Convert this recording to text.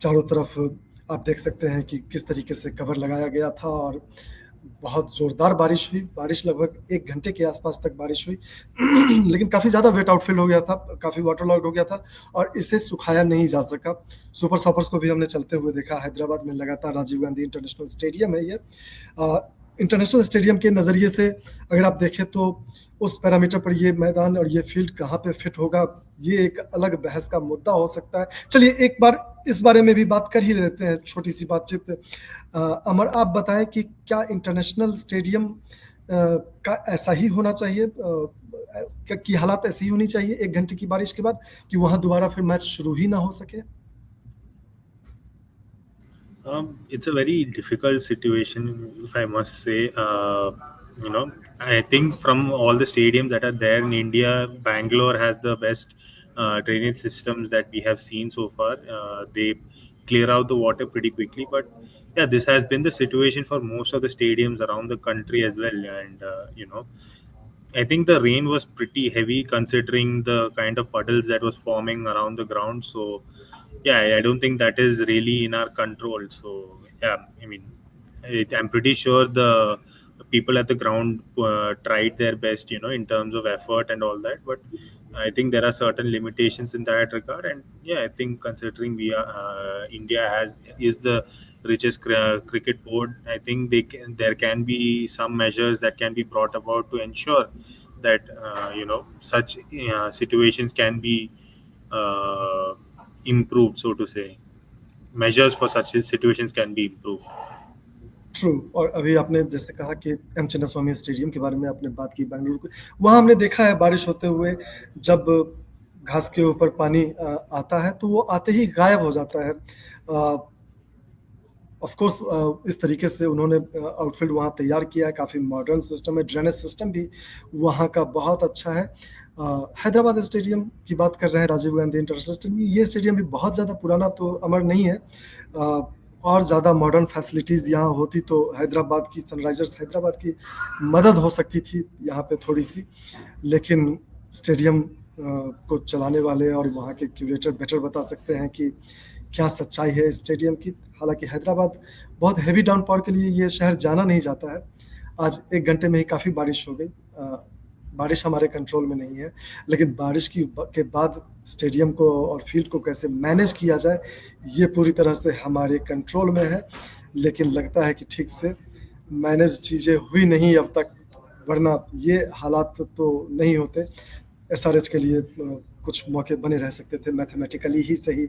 चारों तरफ आप देख सकते हैं कि किस तरीके से कवर लगाया गया था और बहुत ज़ोरदार बारिश हुई। बारिश लगभग 1 घंटे के आसपास तक बारिश हुई। लेकिन काफ़ी ज़्यादा वेट आउटफिल हो गया था, काफ़ी वाटरलॉग्ड हो गया था और इसे सुखाया नहीं जा सका। सुपर सॉपर्स को भी हमने चलते हुए देखा हैदराबाद में लगातार। राजीव गांधी इंटरनेशनल स्टेडियम है ये। इंटरनेशनल स्टेडियम के नज़रिए से अगर आप देखें तो उस पैरामीटर पर ये मैदान और ये फील्ड कहाँ पे फिट होगा, ये एक अलग बहस का मुद्दा हो सकता है। चलिए एक बार इस बारे में भी बात कर ही लेते हैं, छोटी सी बातचीत। अमर, आप बताएं कि क्या इंटरनेशनल स्टेडियम का ऐसा ही होना चाहिए, की हालात ऐसी ही होनी चाहिए 1 घंटे की बारिश के बाद कि वहां दोबारा फिर मैच शुरू ही ना हो सके? It's a very difficult situation, if I must say. I think from all the stadiums that are there in India, Bangalore has the best drainage systems that we have seen so far. They clear out the water pretty quickly, but yeah, this has been the situation for most of the stadiums around the country as well. And I think the rain was pretty heavy considering the kind of puddles that was forming around the ground. So yeah, I don't think that is really in our control. So yeah, I mean, I'm pretty sure the people at the ground tried their best, in terms of effort and all that. But I think there are certain limitations in that regard. And yeah, I think considering India is the richest cricket board, I think there can be some measures that can be brought about to ensure that such situations can be uh, improved, so to say. Measures for such situations can be improved. True. और अभी आपने जैसे कहा कि M Chinnaswamy stadium के बारे में आपने बात की बेंगलुरु की, वहाँ हमने देखा है बारिश होते हुए जब घास के ऊपर पानी आता है तो वो आते ही गायब हो जाता है। ऑफ कोर्स इस तरीके से उन्होंने आउटफील्ड वहाँ तैयार किया है, काफ़ी मॉडर्न सिस्टम है, ड्रेनेज सिस्टम भी वहाँ का बहुत अच्छा है। हैदराबाद स्टेडियम की बात कर रहे हैं, राजीव गांधी इंटरनेशनल स्टेडियम, ये स्टेडियम भी बहुत ज़्यादा पुराना तो अमर नहीं है। और ज़्यादा मॉडर्न फैसिलिटीज़ यहाँ होती तो हैदराबाद की, सनराइजर्स हैदराबाद की मदद हो सकती थी यहाँ पे थोड़ी सी। लेकिन स्टेडियम को चलाने वाले और वहाँ के क्यूरेटर बेटर बता सकते हैं कि क्या सच्चाई है स्टेडियम की। हालांकि हैदराबाद बहुत हैवी डाउनपॉर के लिए ये शहर जाना नहीं जाता है। आज 1 घंटे में ही काफ़ी बारिश हो गई। बारिश हमारे कंट्रोल में नहीं है, लेकिन बारिश के बाद स्टेडियम को और फील्ड को कैसे मैनेज किया जाए, ये पूरी तरह से हमारे कंट्रोल में है। लेकिन लगता है कि ठीक से मैनेज चीज़ें हुई नहीं अब तक, वरना ये हालात तो नहीं होते। एसआरएच के लिए कुछ मौके बने रह सकते थे, मैथमेटिकली ही सही।